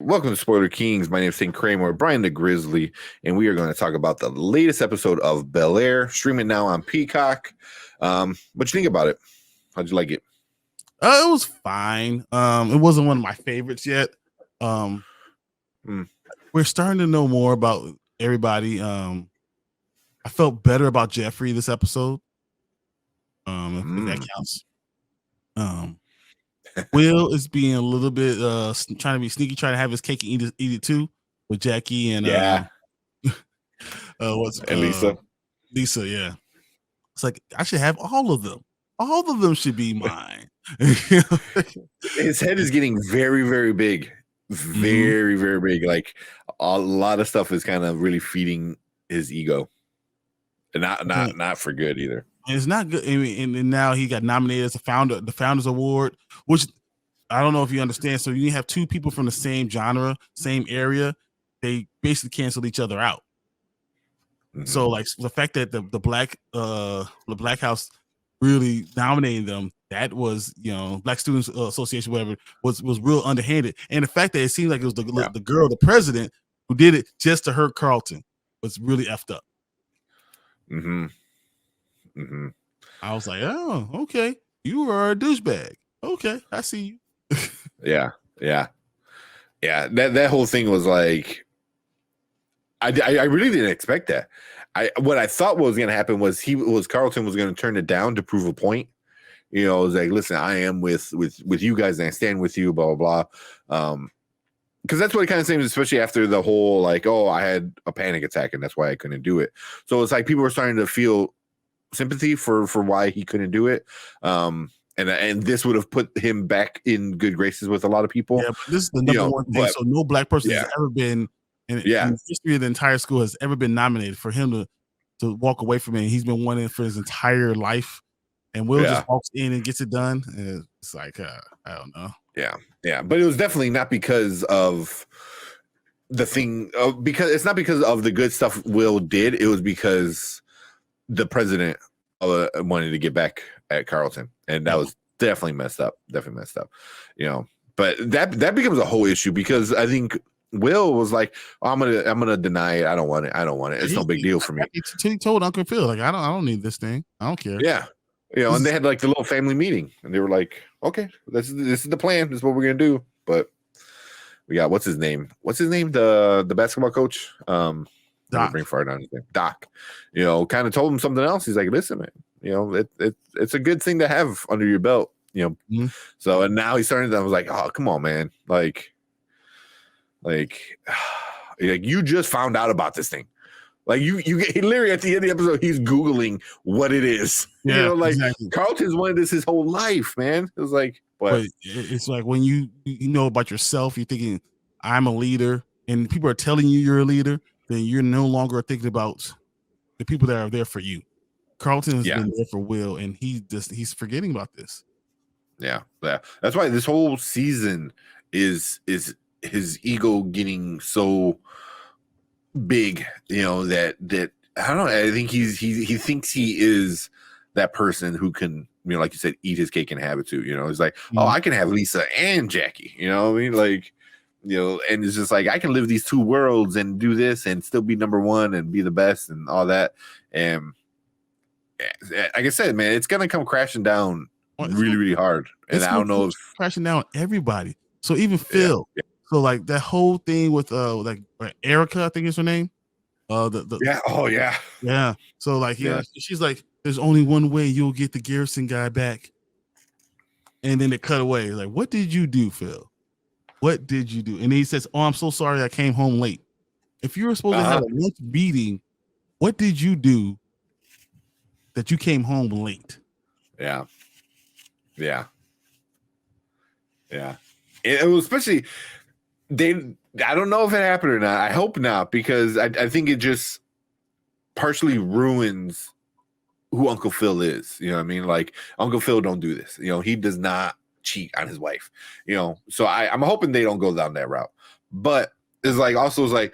Welcome to Spoiler Kings. My name is St. Kramer, Brian the Grizzly, and we are going to talk about the latest episode of Bel-Air, streaming now on Peacock. What you think about it? How'd you like it? It was fine. It wasn't one of my favorites yet. We're starting to know more about everybody. I felt better about Jeffrey this episode. If that counts. Will is being a little bit trying to be sneaky, trying to have his cake and eat it too with Jackie and Lisa. Lisa, yeah. It's like I should have all of them. All of them should be mine. His head is getting very, very big. Very, very big. Like a lot of stuff is kind of really feeding his ego. And not for good either. And it's not good. I mean, and now he got nominated as the Founders Award, which I don't know if you understand. So you have two people from the same genre, same area. They basically canceled each other out. So like the fact that the Black House really nominating them, that was, Black Students Association, whatever, was real underhanded. And the fact that it seemed like it was the girl, the president, who did it just to hurt Carlton was really effed up. I was like, oh, okay, you are a douchebag. Okay, I see you. Yeah. That whole thing was like, I really didn't expect that. What I thought was going to happen was Carlton was going to turn it down to prove a point. It was like, listen, I am with you guys and I stand with you, blah, blah, blah. Because that's what it kind of seems, especially after the whole, like, oh, I had a panic attack and that's why I couldn't do it. So it's like people were starting to feel sympathy for why he couldn't do it. And this would have put him back in good graces with a lot of people. Yeah, but this is the number one thing. So no Black person has ever been in the history of the entire school has ever been nominated. For him to walk away from it, he's been wanting for his entire life. And Will just walks in and gets it done. And it's like, I don't know. Yeah. But it was definitely not because of the thing. Because it's not because of the good stuff Will did. It was because the president wanted to get back at Carlton. And that was definitely messed up. But that becomes a whole issue because I think Will was like, oh, I'm gonna deny it. I don't want it. It's no big deal for me. He told Uncle Phil, like, I don't need this thing. I don't care. Yeah. And they had like the little family meeting and they were like, okay, this is the plan. This is what we're gonna do. But we got what's his name? The basketball coach? Doc. Bring far down his name. Doc. Kind of told him something else. He's like, listen, man, it's a good thing to have under your belt. So and now he's starting to, I was like, oh, come on, man. Like you just found out about this thing. Like you literally at the end of the episode, he's Googling what it is. Yeah, exactly. Carlton's wanted this his whole life, man. It was like, but it's like when you know about yourself, you're thinking, I'm a leader, and people are telling you you're a leader, then you're no longer thinking about the people that are there for you. Carlton has been there for Will, and he's forgetting about this. Yeah. That's why this whole season is his ego getting so big, that I don't know. I think he thinks he is that person who can, like you said, eat his cake and have it too. It's like, oh, I can have Lisa and Jackie. You know what I mean? Like, and it's just like I can live these two worlds and do this and still be number one and be the best and all that. And like I said, man, it's gonna come crashing down really, really hard. And I don't know if crashing down everybody. So even Phil. Yeah. So like that whole thing with like Erica, I think is her name. Yeah. So like she's like, there's only one way you'll get the Garrison guy back. And then they cut away. Like, what did you do, Phil? What did you do? And he says, oh, I'm so sorry I came home late. If you were supposed to have a lunch meeting, what did you do that you came home late? Yeah. It was especially I don't know if it happened or not. I hope not, because I think it just partially ruins who Uncle Phil is. You know what I mean? Like, Uncle Phil don't do this. He does not cheat on his wife. So I'm hoping they don't go down that route. But it's like, also it's like,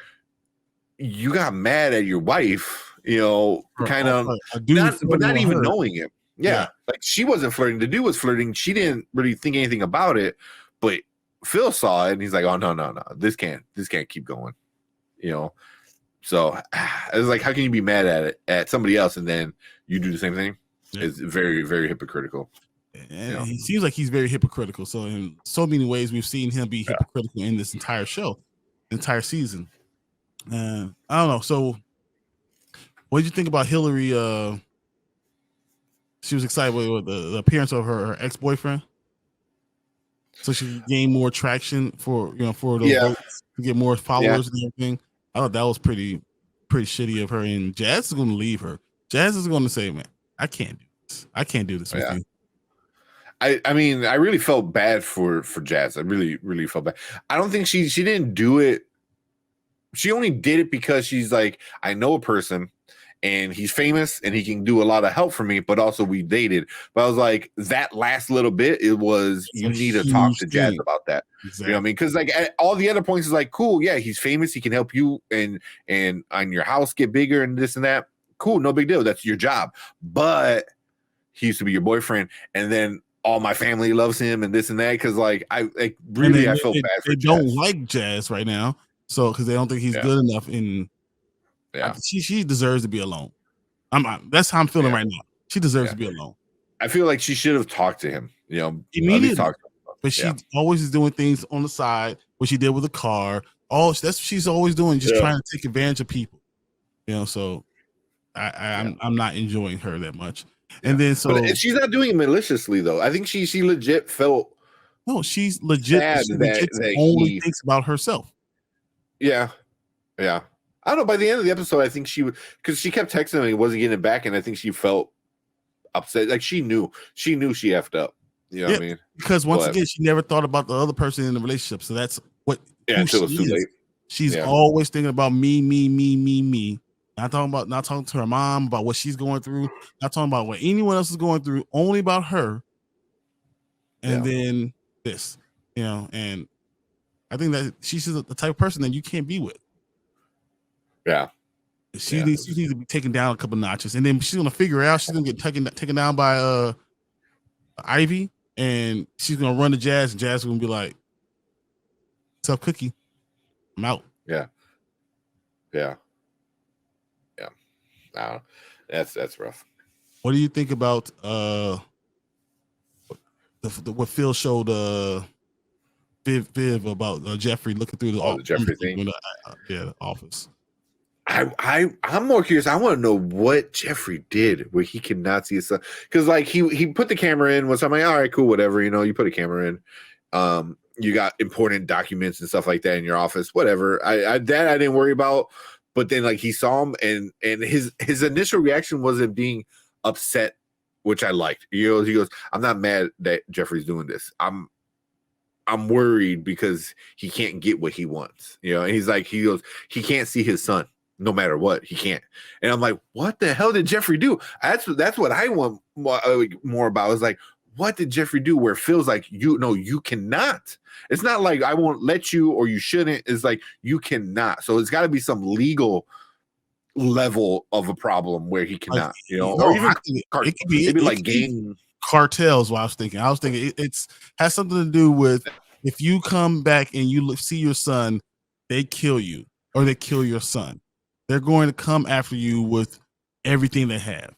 you got mad at your wife, kind of, not even knowing him. Yeah. Like, she wasn't flirting. The dude was flirting. She didn't really think anything about it. But Phil saw it and he's like, oh no, this can't keep going, you know. So it's like, how can you be mad at it at somebody else and then you do the same thing? Yeah. It's very, very hypocritical. And he seems like he's very hypocritical. So in so many ways, we've seen him be hypocritical in this entire show, entire season. I don't know. So what did you think about Hillary? She was excited with the appearance of her ex-boyfriend. So she gained more traction for those votes, to get more followers and everything. I thought that was pretty shitty of her. And Jazz is going to leave her. Jazz is going to say, "Man, I can't do this. I can't do this with you." I mean, I really felt bad for Jazz. I really, really felt bad. I don't think she didn't do it. She only did it because she's like, I know a person and he's famous and he can do a lot of help for me, but also we dated. But I was like, that last little bit, it was, you need to talk to Jazz about that. Exactly. You know what I mean? Because like all the other points is like, cool, yeah, he's famous, he can help you and on your house get bigger and this and that. Cool, no big deal. That's your job. But he used to be your boyfriend, and then all my family loves him and this and that. Because like I felt bad for Jazz. They don't like Jazz right now, so because they don't think he's good enough. In she deserves to be alone. That's how I'm feeling right now. She deserves to be alone. I feel like she should have talked to him. You know, immediately. But she always is doing things on the side. What she did with the car. That's what she's always doing, just trying to take advantage of people. You know, so I'm not enjoying her that much. And then but she's not doing it maliciously though. I think she legit felt. No, she's legit. She only thinks about herself. Yeah. I don't know. By the end of the episode, I think she would, because she kept texting him and he wasn't getting it back, and I think she felt upset. Like she knew she effed up. You know what I mean? Because once again, she never thought about the other person in the relationship. So that's what. Until it's too late. She's always thinking about me. Not talking to her mom about what she's going through. Not talking about what anyone else is going through. Only about her. And then this, and I think that she's the type of person that you can't be with. Yeah. She needs to be taken down a couple notches, and then she's gonna figure out she's gonna get taken down by Ivy, and she's gonna run to Jazz, and Jazz is gonna be like, "Tough cookie, I'm out." Yeah. That's rough. What do you think about what Phil showed Viv about Jeffrey looking through the Jeffrey thing? The office. I'm more curious. I want to know what Jeffrey did where he cannot see his son. Because like he put the camera in. I'm like, all right, cool, whatever. You put a camera in. You got important documents and stuff like that in your office. Whatever. I didn't worry about. But then like he saw him and his initial reaction wasn't being upset, which I liked. He goes, I'm not mad that Jeffrey's doing this. I'm worried because he can't get what he wants. And he goes, he can't see his son. No matter what, he can't. And I'm like, what the hell did Jeffrey do? That's what I want more about. Is like, what did Jeffrey do where it feels like you cannot? It's not like I won't let you or you shouldn't. It's like you cannot. So it's got to be some legal level of a problem where he cannot. Or even it could be like game cartels. What I was thinking it's has something to do with if you come back and you see your son, they kill you or they kill your son. They're going to come after you with everything they have.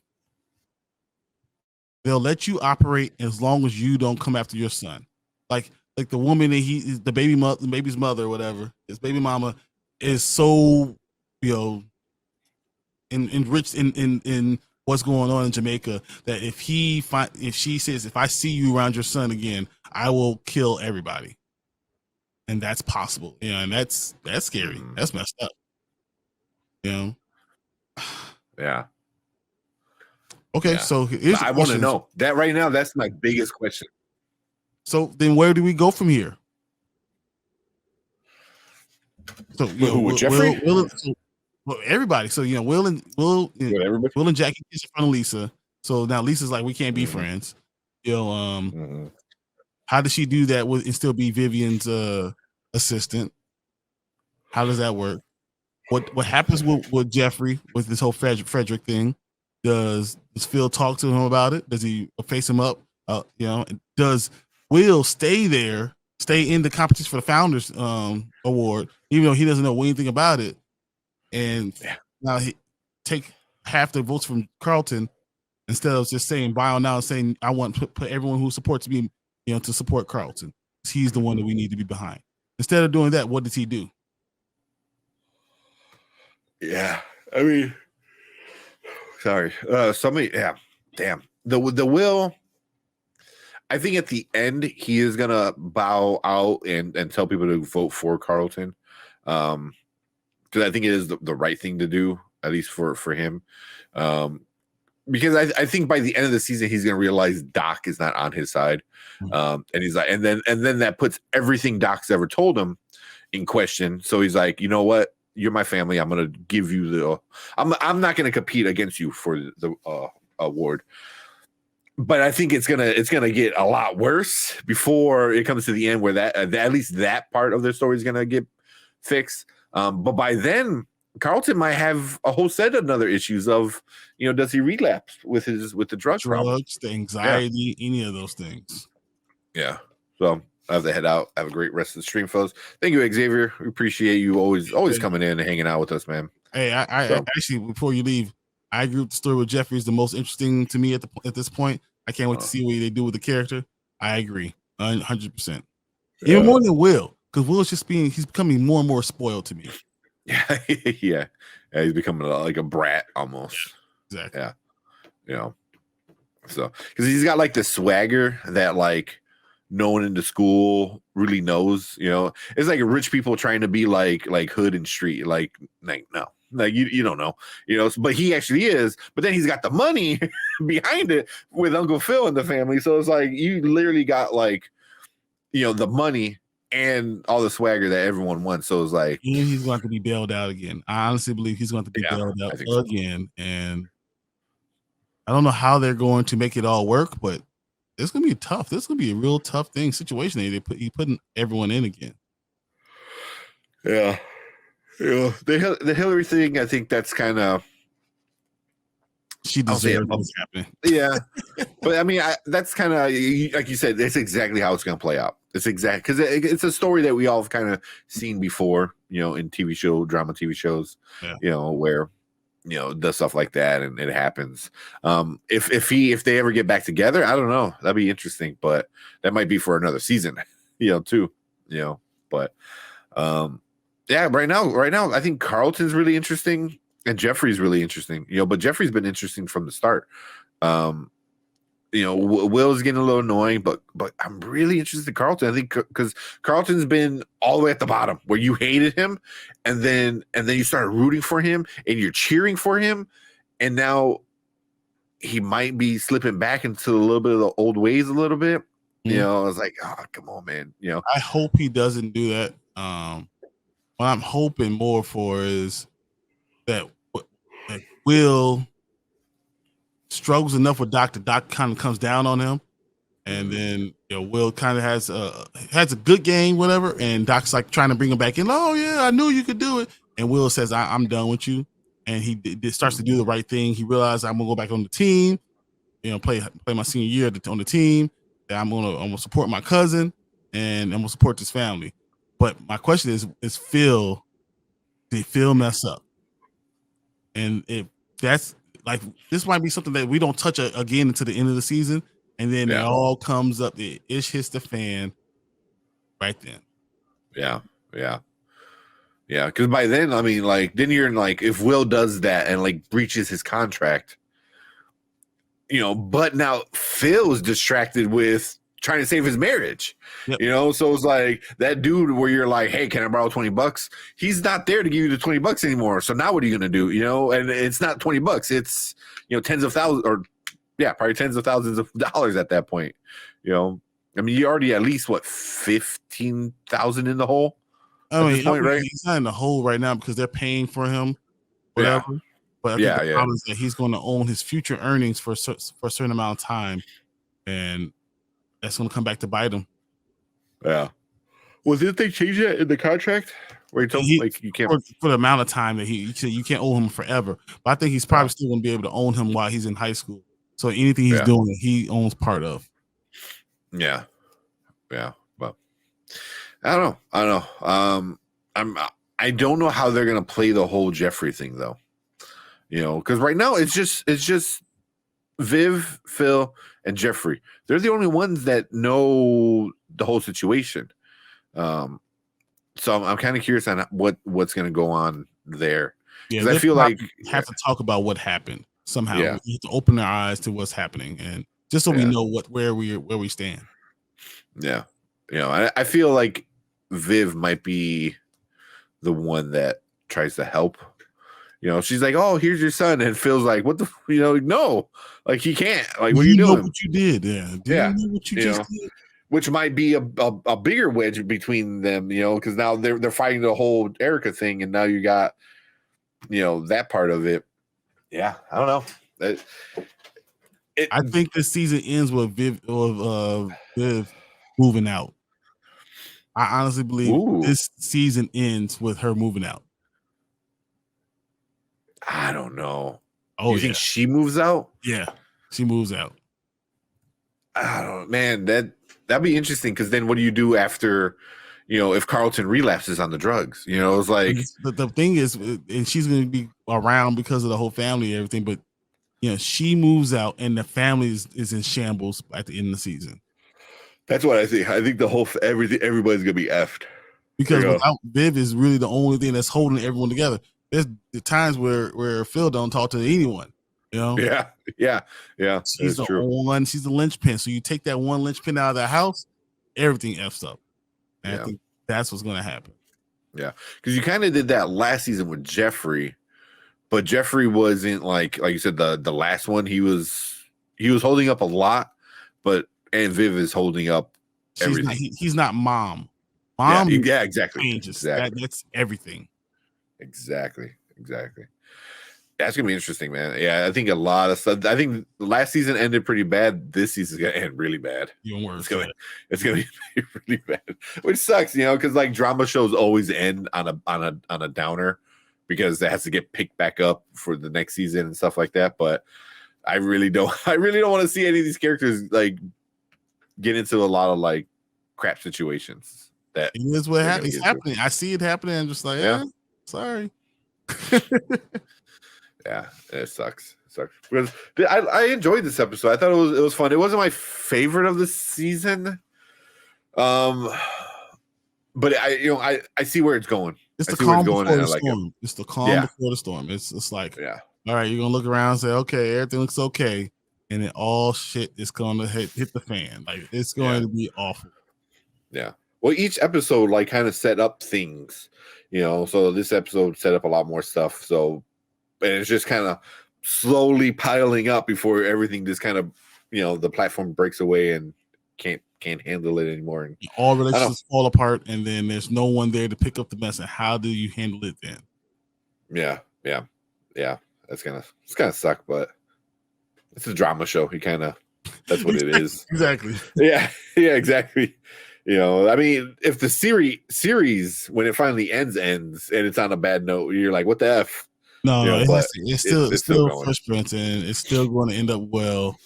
They'll let you operate as long as you don't come after your son. Like the woman that the baby's mother or whatever, his baby mama is so, enriched in what's going on in Jamaica that if she says, if I see you around your son again, I will kill everybody. And that's possible. And that's scary. That's messed up. Yeah. Okay, so here's I want to know that right now. That's my biggest question. So then, where do we go from here? So with Jeffrey, everybody. So Will and Jackie kiss in front of Lisa. So now Lisa's like, we can't be friends. How does she do that and still be Vivian's assistant? How does that work? What happens with Jeffrey with this whole Frederick thing? Does Phil talk to him about it? Does he face him up? Does Will stay there stay in the competition for the Founders Award, even though he doesn't know anything about it. And now he take half the votes from Carlton instead of just saying buy now and saying I want to put everyone who supports me, to support Carlton. He's the one that we need to be behind. Instead of doing that, what does he do? Yeah, I mean, sorry, damn. The Will. I think at the end he is gonna bow out and tell people to vote for Carlton, because I think it is the right thing to do, at least for him. Because I think by the end of the season he's gonna realize Doc is not on his side, and he's like, and then that puts everything Doc's ever told him in question. So he's like, you know what? You're my family. I'm gonna give you the. I'm not gonna compete against you for the award. But I think it's gonna get a lot worse before it comes to the end, where that at least that part of their story is gonna get fixed. But by then, Carlton might have a whole set of other issues of, does he relapse with the drugs, the anxiety, any of those things. Yeah. So I have to head out. Have a great rest of the stream, folks. Thank you, Xavier. We appreciate you always coming in and hanging out with us, man. Hey, I actually, before you leave, I agree with the story with Jeffrey is the most interesting to me at this point. I can't wait to see what they do with the character. I agree, 100%. Even more than Will, because Will's he's becoming more and more spoiled to me. Yeah, he's becoming like a brat almost. Exactly. Yeah, so because he's got like the swagger that like no one in the school really knows. It's like rich people trying to be like hood and street. Like no. Like you don't know, but he actually is. But then he's got the money behind it with Uncle Phil and the family. So it's like you literally got like, the money and all the swagger that everyone wants. So it's like, and he's going to be bailed out again. I honestly believe he's going to be bailed out again. So. And I don't know how they're going to make it all work, but it's going to be tough. This is going to be a real tough situation. He putting everyone in again. Yeah. The Hillary thing, I think that's kind of she deserves what's happening. Yeah, but I mean, that's kind of like you said. That's exactly how it's going to play out. It's because it's a story that we all have kind of seen before, in drama TV shows, where does stuff like that and it happens. If they ever get back together, I don't know. That'd be interesting, but that might be for another season, too. But. Yeah, right now, I think Carlton's really interesting and Jeffrey's really interesting, but Jeffrey's been interesting from the start. Will's getting a little annoying, but I'm really interested in Carlton. I think because Carlton's been all the way at the bottom where you hated him, and then you started rooting for him and you're cheering for him, and now he might be slipping back into a little bit of the old ways a little bit. I was like, oh, come on, man. I hope he doesn't do that. What I'm hoping more for is that Will struggles enough with Doc. Doc kind of comes down on him, and then Will kind of has a good game, whatever. And Doc's like trying to bring him back in. Oh yeah, I knew you could do it. And Will says, "I'm done with you." And he starts to do the right thing. He realized I'm gonna go back on the team. Play my senior year on the team. I'm gonna support my cousin, and I'm gonna support this family. But my question is Phil, did Phil mess up? And if that's like, this might be something that we don't touch again until the end of the season. And then it all comes up, it hits the fan right then. Yeah. Because by then, I mean, like, then you're in like, if Will does that and like breaches his contract, but now Phil is distracted with trying to save his marriage. Yep. So it's like that dude where you're like, hey, can I borrow $20? He's not there to give you the $20 anymore. So now what are you gonna do? And it's not $20, it's tens of thousands, or probably tens of thousands of dollars at that point. I mean, you're already at least 15,000 in the hole. Right? He's not in the hole right now because they're paying for him, whatever. Yeah. But I think the problem is that he's going to own his future earnings for a certain amount of time, and that's going to come back to bite him. Yeah. Well, didn't they change that in the contract where he told him like you can't for the amount of time that you can't own him forever? But I think he's probably still going to be able to own him while he's in high school. So anything he's doing, he owns part of. Yeah. Well, I don't know. I don't know. I'm I don't know how they're gonna play the whole Jeffrey thing though. Because right now it's just Viv, Phil, and Jeffrey. They're the only ones that know the whole situation. Um, so I'm kind of curious on what's gonna go on there Yeah, because I they feel like probably have to talk about what happened somehow. yeah, We have to open our eyes to what's happening, and just so we yeah, know where we stand. yeah. I feel like Viv might be the one that tries to help. She's like, "Oh, here's your son," and Phil's like, "What the? No, like he can't. Like, Do what are you you know doing?" what you did? Yeah. Do you Yeah, know what you you just know, did? which might be a bigger wedge between them. Because now they're fighting the whole Erica thing, and now you got that part of it. Yeah, I don't know. It I think this season ends with Viv moving out. I honestly believe ooh, this season ends with her moving out. I don't know. Oh You think yeah, she moves out? yeah, she moves out. I don't, man. That'd be interesting because then what do you do after, if Carlton relapses on the drugs? It's like, The thing is, and she's going to be around because of the whole family and everything. But she moves out, and the family is in shambles at the end of the season that's what I think. I think the whole everybody's gonna be effed. because without Viv is really the only thing that's holding everyone together. There's the times where Phil don't talk to anyone. Yeah, yeah, yeah. She's That's the true. one. She's the linchpin. So you take that one linchpin out of the house, everything f's up. And I think that's what's going to happen. Yeah, because you kind of did that last season with Jeffrey, but Jeffrey wasn't like you said the last one. He was holding up a lot, but and Viv is holding up everything. He's not mom. Yeah, Mom yeah, exactly, changes. exactly, That's everything. exactly. That's gonna be interesting, man. Yeah, I think a lot of stuff. I think last season ended pretty bad. This season's gonna end really bad. Even worse. It's gonna be really bad, which sucks, because like drama shows always end on a downer because it has to get picked back up for the next season and stuff like that. But I really don't want to see any of these characters like get into a lot of like crap situations. That it is what happens. It's happening. I see it happening. I'm just like, sorry. Yeah, it sucks. Because I enjoyed this episode. I thought it was fun. It wasn't my favorite of the season, but I see where it's going. It's the I see where calm it's going, before and the I like storm. It's the calm before the storm. It's like, yeah. All right, you're gonna look around and say, okay, everything looks okay, and then all shit is gonna hit the fan. Like it's going to be awful. Yeah. Well, each episode like kind of set up things, So this episode set up a lot more stuff. So, and it's just kind of slowly piling up before everything just kind of, the platform breaks away and can't handle it anymore. And all relationships fall apart, and then there's no one there to pick up the mess. And how do you handle it then? Yeah. It's gonna suck, but it's a drama show. That's what it is. Exactly. Yeah, exactly. I mean, if the series when it finally ends and it's on a bad note, you're like, what the F? No, it's still going. Fresh Prince, and it's still going to end up well.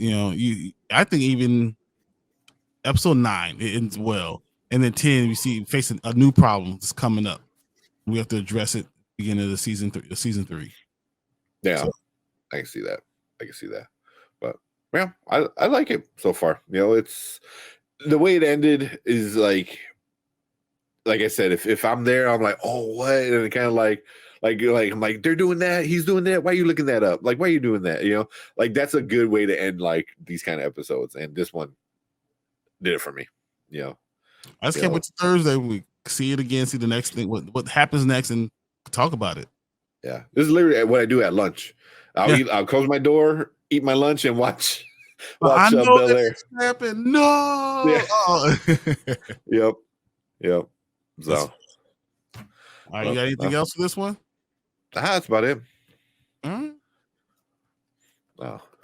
I think even episode 9 it ends well, and then 10 we see facing a new problem that's coming up. We have to address it beginning of the season 3. Yeah, so, I can see that. But yeah, I like it so far. It's the way it ended is like I said, if I'm there, I'm like, oh, what? And it kind of like I'm like, they're doing that, he's doing that. Why are you looking that up? Like, why are you doing that? Like that's a good way to end like these kind of episodes. And this one did it for me. I just can't wait to Thursday. We see it again, see the next thing, what happens next, and talk about it. Yeah, this is literally what I do at lunch. I'll close my door, eat my lunch, and watch Bel-Air. No. Yeah. Oh. Yep. So, all right, you got anything else for this one? That's about it. All right.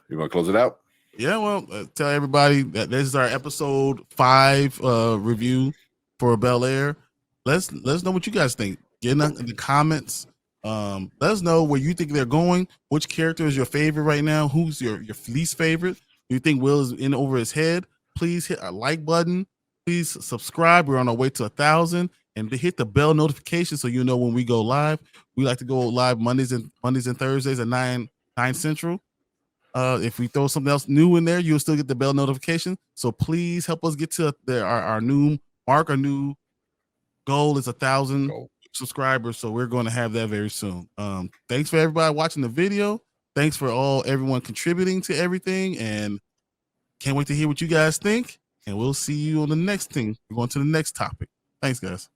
You want to close it out? Yeah, well, tell everybody that this is our episode 5 review for Bel-Air. Let's know what you guys think. Get in the comments. Let us know where you think they're going. Which character is your favorite right now? Who's your least favorite? Do you think Will is in over his head? Please hit our like button. Please subscribe. We're on our way to 1,000, and hit the bell notification so you know when we go live. We like to go live Mondays and Thursdays at 9 Central. If we throw something else new in there, you'll still get the bell notification. So please help us get to our new mark. Our new goal is 1,000 subscribers. So we're going to have that very soon. Thanks for everybody watching the video. Thanks for everyone contributing to everything, and can't wait to hear what you guys think. And we'll see you on the next thing. We're going to the next topic. Thanks, guys.